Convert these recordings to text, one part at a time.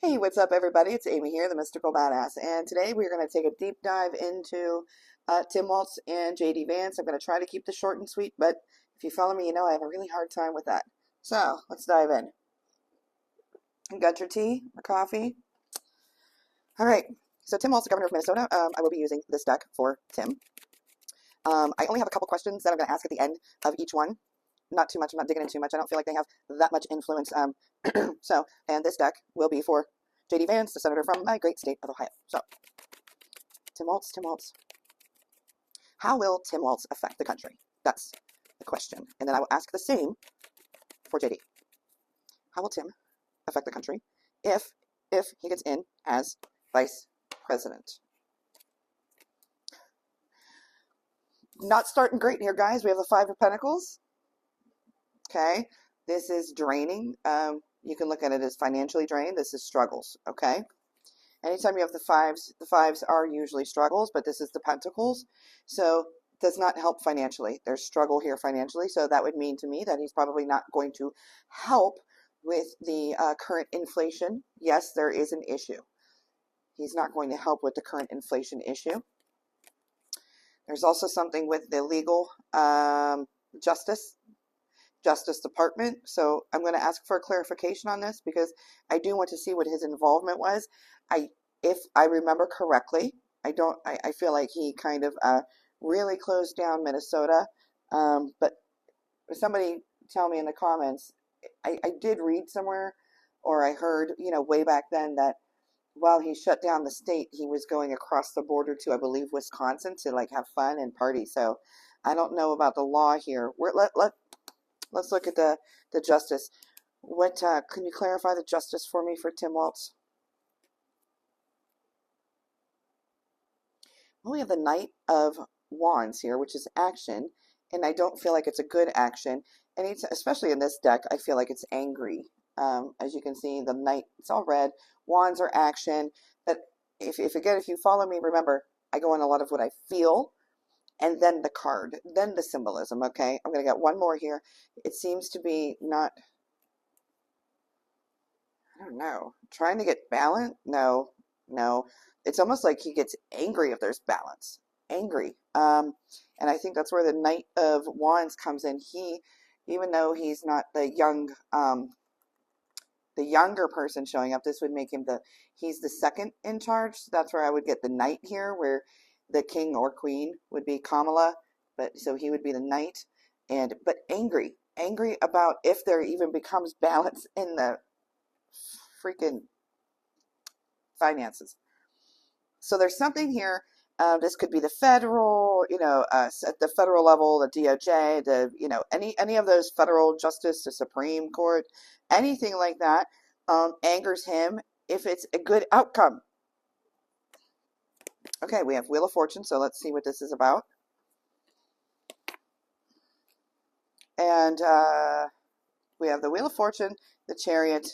Hey, what's up, everybody? It's Amy here, the Mystical Badass, and today we're going to take a deep dive into Tim Walz and JD Vance. I'm going to try to keep this short and sweet, but if you follow me, you know I have a really hard time with that. So, let's dive in. You got your tea or coffee? All right. So, Tim Walz, the governor of Minnesota. I will be using this deck for Tim. I only have a couple questions that I'm going to ask at the end of each one. Not too much. I'm not digging in too much. I don't feel like they have that much influence. And this deck will be for JD Vance, the senator from my great state of Ohio. So, Tim Walz. How will Tim Walz affect the country? That's the question. And then I will ask the same for JD. How will Tim affect the country if he gets in as vice president? Not starting great here, guys. We have the Five of Pentacles. Okay. This is draining. You can look at it as financially drained. This is struggles. Okay. Anytime you have the fives are usually struggles, but this is the Pentacles. So it does not help financially. There's struggle here financially. So that would mean to me that he's probably not going to help with the current inflation. Yes, there is an issue. He's not going to help with the current inflation issue. There's also something with the legal Justice Department. So I'm going to ask for a clarification on this because I do want to see what his involvement was. If I remember correctly, I feel like he kind of really closed down Minnesota. But somebody tell me in the comments, I did read somewhere, or I heard, way back then, that while he shut down the state, he was going across the border to, I believe, Wisconsin to like have fun and party. So I don't know about the law here. Let's look at the justice. What can you clarify the justice for me for Tim Walz? Well, we have the Knight of Wands here, which is action, and I don't feel like it's a good action. And it's, especially in this deck, I feel like it's angry. As you can see, the Knight, it's all red. Wands are action. But if you follow me, remember, I go on a lot of what I feel, and then the card, then the symbolism, okay? I'm going to get one more here. It seems to be not, I don't know, trying to get balance? No. It's almost like he gets angry if there's balance. Angry. And I think that's where the Knight of Wands comes in. Even though he's not the younger person showing up, this would make him he's the second in charge. So that's where I would get the Knight here, where the king or queen would be Kamala, so he would be the Knight, but angry about if there even becomes balance in the freaking finances. So there's something here. This could be the federal, at the federal level, the DOJ, any of those federal justice, the Supreme Court, anything like that, angers him if it's a good outcome. Okay, we have Wheel of Fortune, so let's see what this is about. And we have the Wheel of Fortune, the Chariot,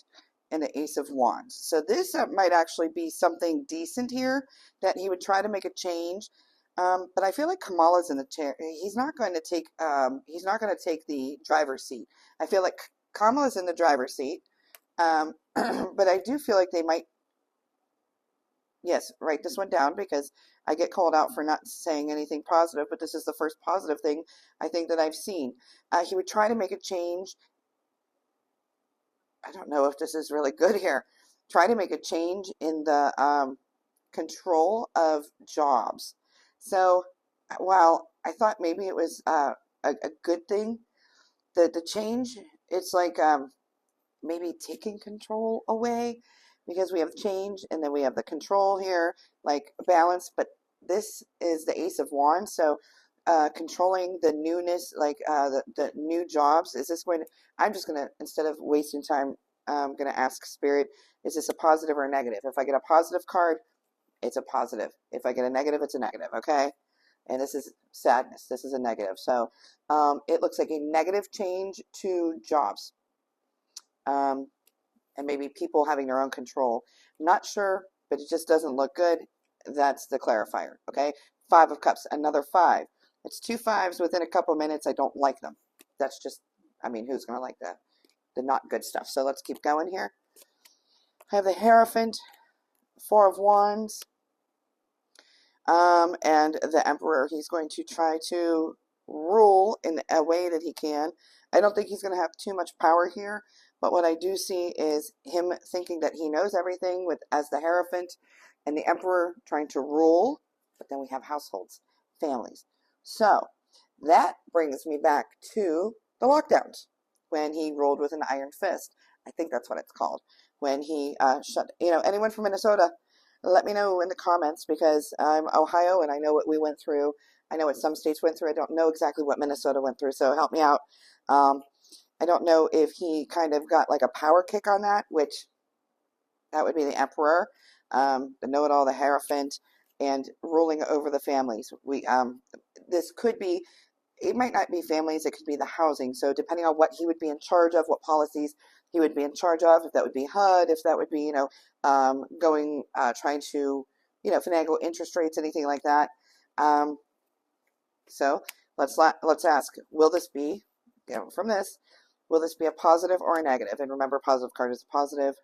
and the Ace of Wands. So this might actually be something decent here, that he would try to make a change. But I feel like Kamala's in the chair. He's not going to take the driver's seat. I feel like Kamala's in the driver's seat. But I do feel like they might. Yes, write this one down because I get called out for not saying anything positive, but this is the first positive thing I think that I've seen. He would try to make a change. I don't know if this is really good here. Try to make a change in the control of jobs. So while I thought maybe it was a good thing, the change, it's like maybe taking control away, because we have change and then we have the control here, like balance, but this is the Ace of Wands. So controlling the newness, like the new jobs. Is this going to, I'm just going to, instead of wasting time, I'm going to ask Spirit, is this a positive or a negative? If I get a positive card, it's a positive. If I get a negative, it's a negative, okay? And this is sadness. This is a negative. So it looks like a negative change to jobs. And maybe people having their own control. I'm not sure, but it just doesn't look good. That's the clarifier, okay? Five of Cups, another five. It's 2 5s within a couple minutes. I don't like them. That's just, who's going to like that? The not good stuff. So let's keep going here. I have the Hierophant, Four of Wands, and the Emperor. He's going to try to rule in a way that he can. I don't think he's going to have too much power here, but what I do see is him thinking that he knows everything with as the Hierophant and the Emperor trying to rule, but then we have households, families. So that brings me back to the lockdowns when he ruled with an iron fist. I think that's what it's called. When he shut, anyone from Minnesota, let me know in the comments, because I'm Ohio and I know what we went through. I know what some states went through. I don't know exactly what Minnesota went through, so help me out. I don't know if he kind of got like a power kick on that, which that would be the Emperor, the know-it-all, the Hierophant, and ruling over the families. This could be, it might not be families, it could be the housing. So depending on what he would be in charge of, what policies he would be in charge of, if that would be HUD, if that would be, trying to, finagle interest rates, anything like that. So let's ask, will this be, from this, will this be a positive or a negative? And remember, positive card is a positive.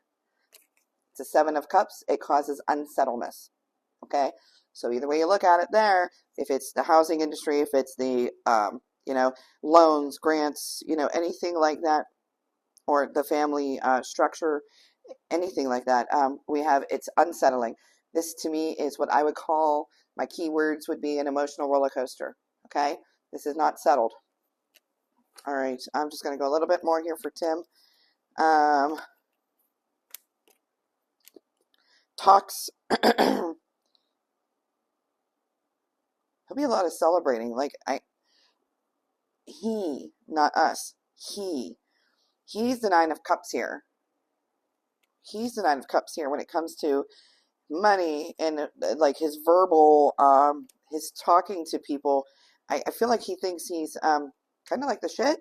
It's a Seven of Cups. It causes unsettledness. Okay, so either way you look at it there, if it's the housing industry, if it's the, loans, grants, anything like that, or the family structure, anything like that, we have, it's unsettling. This to me is what I would call, my keywords would be an emotional roller coaster. Okay, this is not settled. All right, I'm just going to go a little bit more here for Tim. Talks. There'll be a lot of celebrating. Like he, not us. He's the Nine of Cups here. He's the Nine of Cups here when it comes to money and like his verbal, his talking to people. I feel like he thinks he's kind of like the shit.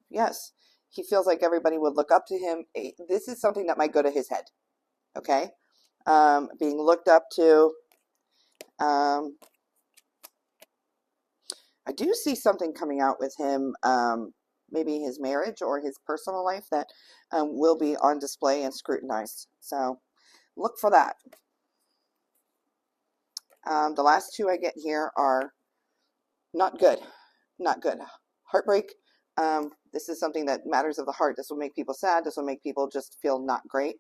Yes, he feels like everybody would look up to him. This is something that might go to his head. Okay, being looked up to. I do see something coming out with him, maybe his marriage or his personal life that will be on display and scrutinized. So look for that. The last two I get here are not good. Not good. Heartbreak. This is something that matters of the heart. This will make people sad. This will make people just feel not great.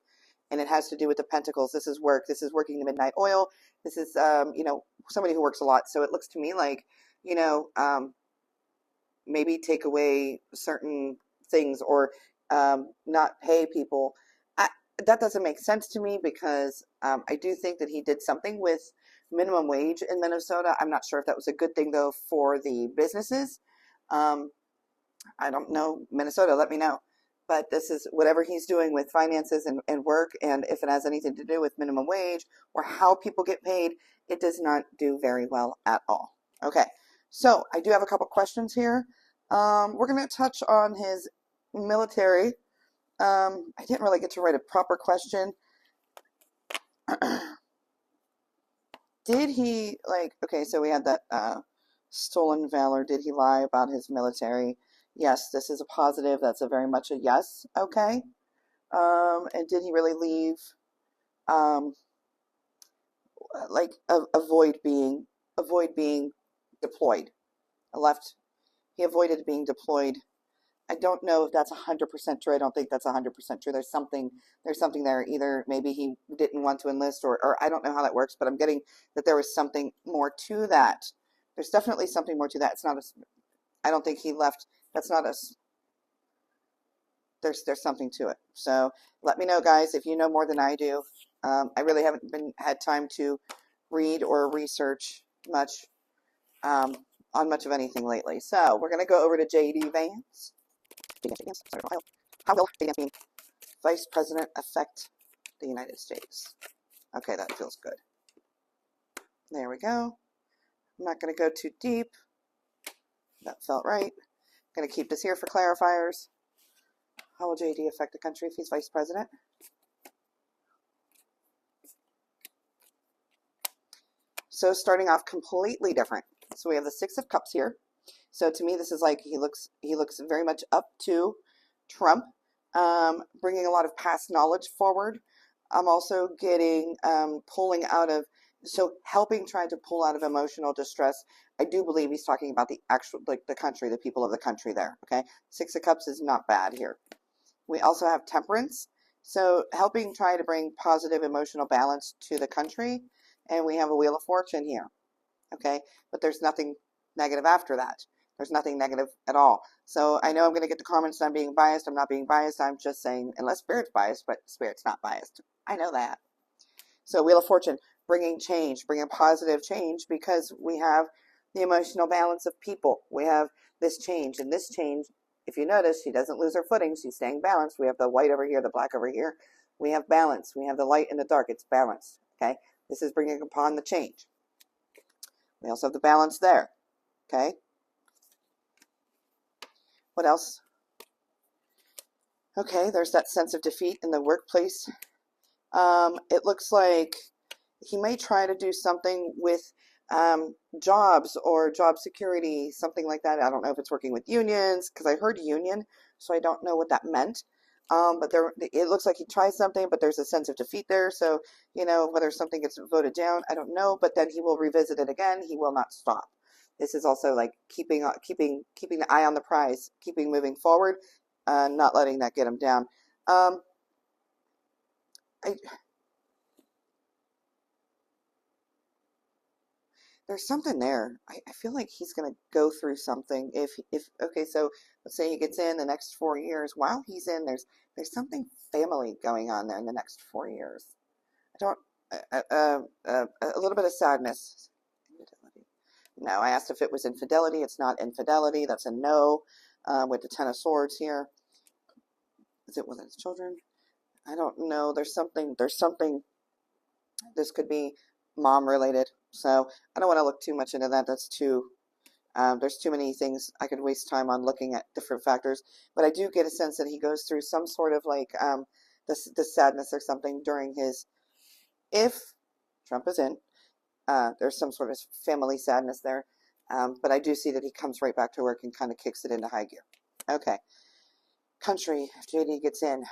And it has to do with the pentacles. This is work. This is working the midnight oil. This is, somebody who works a lot. So it looks to me like, maybe take away certain things or not pay people. That doesn't make sense to me, because I do think that he did something with minimum wage in Minnesota. I'm not sure if that was a good thing, though, for the businesses. I don't know. Minnesota, let me know. But this is whatever he's doing with finances and work, and if it has anything to do with minimum wage or how people get paid, it does not do very well at all. Okay, so I do have a couple questions here. We're going to touch on his military. I didn't really get to write a proper question. Did he, okay, so we had that stolen valor. Did he lie about his military? Yes, this is a positive. That's a very much a yes. Okay. And did he really leave, avoid being deployed? He avoided being deployed. I don't know if that's 100% true. I don't think that's 100% true. There's something there. Either maybe he didn't want to enlist, or I don't know how that works, but I'm getting that there was something more to that. There's definitely something more to that. It's not I don't think he left. That's not us. There's something to it. So let me know, guys, if you know more than I do. I really haven't had time to read or research much on much of anything lately. So we're going to go over to J.D. Vance. How will J.D. Vance being Vice President affect the United States? Okay, that feels good. There we go. I'm not going to go too deep. That felt right. I'm going to keep this here for clarifiers. How will JD affect the country if he's vice president? So starting off completely different. So we have the Six of Cups here. So to me, this is like he looks very much up to Trump. bringing a lot of past knowledge forward. I'm also getting pulling out of, so helping trying to pull out of emotional distress. I do believe he's talking about the actual, like the country, the people of the country there. Okay. Six of Cups is not bad here. We also have Temperance. So helping try to bring positive emotional balance to the country. And we have a Wheel of Fortune here. Okay. But there's nothing negative after that. There's nothing negative at all. So I know I'm going to get the comments that I'm being biased. I'm not being biased. I'm just saying, unless Spirit's biased, but Spirit's not biased. I know that. So Wheel of Fortune, bringing change, bringing positive change, because we have the emotional balance of people. We have this change, and this change, if you notice, she doesn't lose her footing. She's staying balanced. We have the white over here, the black over here. We have balance. We have the light and the dark. It's balanced. Okay. This is bringing upon the change. We also have the balance there. Okay. What else? Okay, there's that sense of defeat in the workplace. It looks like he may try to do something with jobs or job security, something like that. I don't know if it's working with unions, because I heard union, so I don't know what that meant. But it looks like he tries something, but there's a sense of defeat there. So, you know, whether something gets voted down, I don't know. But then he will revisit it again. He will not stop. This is also like keeping the eye on the prize, keeping moving forward, not letting that get him down. There's something there. I feel like he's going to go through something. Okay, so let's say he gets in the next 4 years. While he's in, there's something family going on there in the next 4 years. I don't, a little bit of sadness. No, I asked if it was infidelity. It's not infidelity. That's a no. With the Ten of Swords here. Is it with his children? I don't know. There's something. This could be mom related. So I don't want to look too much into that. That's too, there's too many things I could waste time on looking at different factors. But I do get a sense that he goes through some sort of like this sadness or something during his, if Trump is in, there's some sort of family sadness there. But I do see that he comes right back to work and kind of kicks it into high gear. Okay. Country, if JD gets in.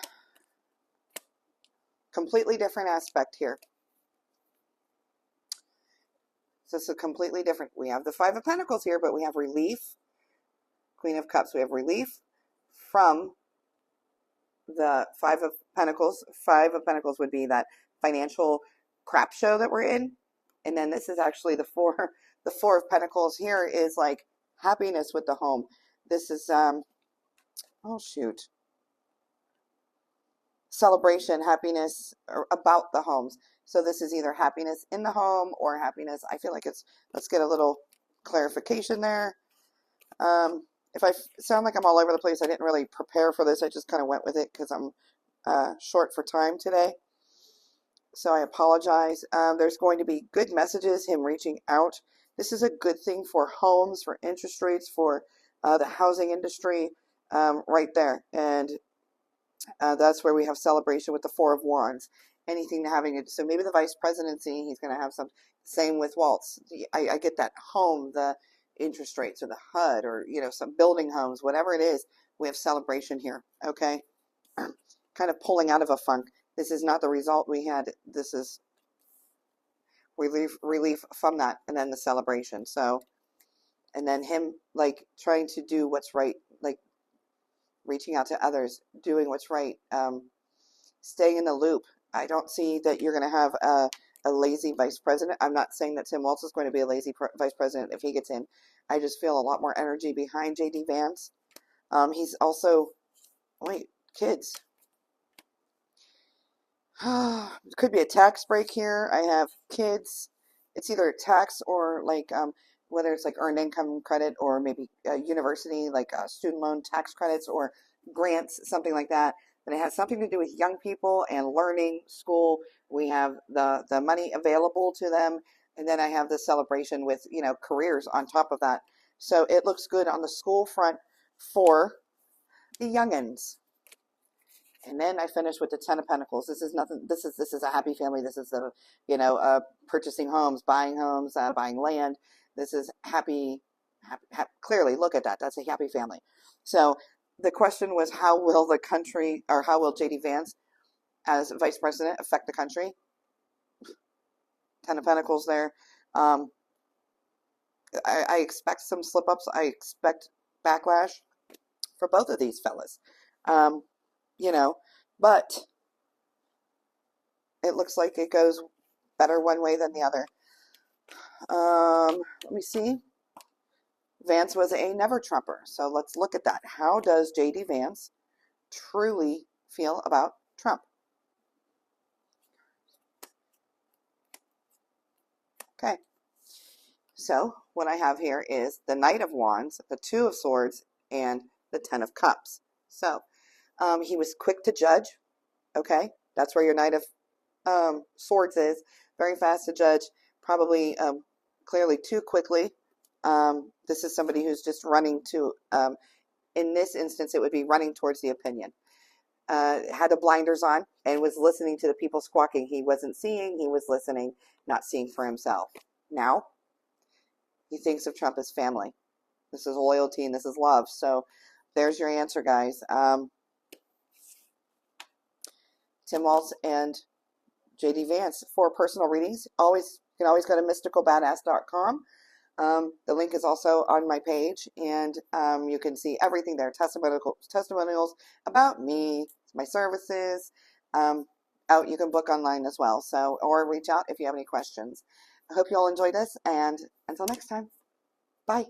Completely different aspect here. So it's a completely different. We have the Five of Pentacles here, but we have relief. Queen of Cups. We have relief from the Five of Pentacles. Five of Pentacles would be that financial crap show that we're in. And then this is actually the Four of Pentacles here is like happiness with the home. This is, oh shoot. Celebration, happiness about the homes. So this is either happiness in the home or happiness. I feel like it's, let's get a little clarification there. If I sound like I'm all over the place, I didn't really prepare for this. I just kind of went with it because I'm short for time today. So I apologize. There's going to be good messages, him reaching out. This is a good thing for homes, for interest rates, for the housing industry right there. And that's where we have celebration with the Four of Wands. Anything having it. So maybe the vice presidency, he's going to have some. Same with Walz. I get that home, the interest rates or the HUD or, you know, some building homes, whatever it is. We have celebration here. Okay. Kind of pulling out of a funk. This is not the result we had. This is relief from that. And then the celebration. So, and then him like trying to do what's right. Like reaching out to others, doing what's right, staying in the loop. I don't see that you're going to have a lazy vice president. I'm not saying that Tim Walz is going to be a lazy vice president if he gets in. I just feel a lot more energy behind JD Vance. He's also, wait, kids. It could be a tax break here. I have kids. It's either a tax or like whether it's like earned income credit or maybe university, like student loan tax credits or grants, something like that. But it has something to do with young people and learning, school. We have the money available to them. And then I have the celebration with, you know, careers on top of that. So it looks good on the school front for the youngins. And then I finish with the Ten of Pentacles. This is nothing. This is a happy family. This is the, you know, purchasing homes, buying land. This is happy. Clearly, look at that. That's a happy family. So the question was, how will the country, or how will JD Vance as vice president affect the country? Ten of Pentacles there. Um, I expect some slip ups. I expect backlash for both of these fellas. Um, you know, but it looks like it goes better one way than the other. Let me see. Vance was a never Trumper. So let's look at that. How does JD Vance truly feel about Trump? Okay. So what I have here is the Knight of Wands, the Two of Swords, and the Ten of Cups. So he was quick to judge. Okay. That's where your Knight of Swords is. Very fast to judge. Probably clearly too quickly. This is somebody who's just running to, in this instance, it would be running towards the opinion. Had the blinders on and was listening to the people squawking. He wasn't seeing, he was listening, not seeing for himself. Now, he thinks of Trump as family. This is loyalty and this is love. So there's your answer, guys. Tim Walz and JD Vance. For personal readings, you can always go to mysticalbadass.com. The link is also on my page, and you can see everything there. Testimonials about me, my services. You can book online as well. So, or reach out if you have any questions. I hope you all enjoyed this, and until next time, bye.